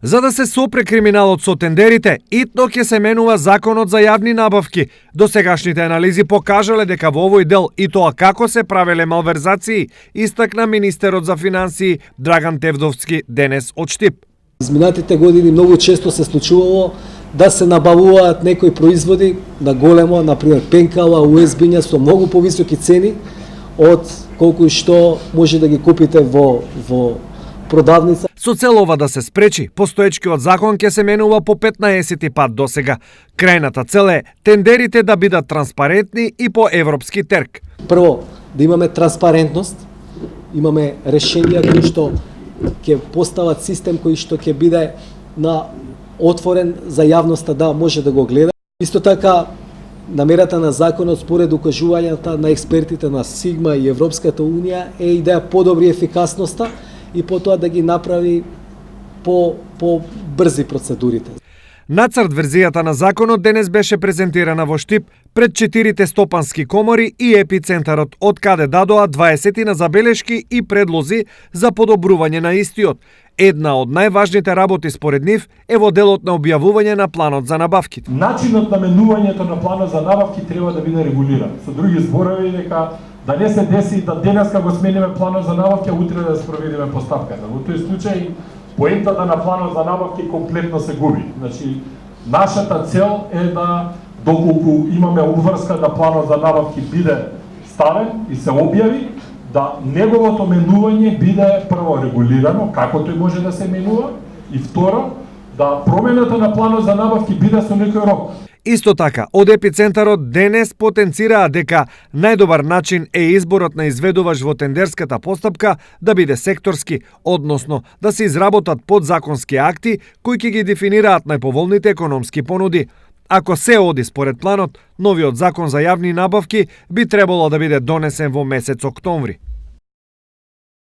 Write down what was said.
За да се сопре криминалот со тендерите, итно ќе се менува законот за јавни набавки. Досегашните анализи покажале дека во овој дел и тоа како се правеле малверзации, истакна министерот за финансии Драган Тевдовски денес од Штип. Изминатите години многу често се случувало да се набавуваат некои производи на големо, например пенкала, USB-ња со многу повисоки цени од колку што може да ги купите во продавница. Со цел ова да се спречи, постоечкиот закон ќе се менува по 15 пат досега. Крајната цел е тендерите да бидат транспарентни и по европски терк. Прво, да имаме транспарентност, имаме решенија кои што ќе постават систем кој што ќе биде отворен за јавноста да може да го гледа. Исто така, намерата на законот според укажувањата на експертите на Сигма и Европската Унија е и да ја подобри ефикасноста и потоа да ги направи по брзи процедурите. Нацрт верзијата на законот денес беше презентирана во Штип пред 4 стопански комори и епицентарот, од каде дадоа 20 на забелешки и предлози за подобрување на истиот. Една од најважните работи според нив е во делот на објавување на планот за набавките. Начинот на менувањето на планот за набавки треба да биде регулиран. Со други зборови, дека да не се деси да денеска го смениме планот за набавки, а утре да спроведеме постапката. Во тој случај поентата на планот за набавки комплетно се губи. Значи, нашата цел е да, доколку имаме обврска да планот за набавки биде ставен и се објави, да неговото менување биде прво регулирано, како тој може да се менува, и второ, да промената на планот за набавки биде со некој рок. Исто така, од епицентарот денес потенцираа дека најдобар начин е изборот на изведувач во тендерската постапка да биде секторски, односно да се изработат подзаконски акти кои ќе ги дефинираат најповолните економски понуди. Ако се оди според планот, новиот закон за јавни набавки би требало да биде донесен во месец октомври.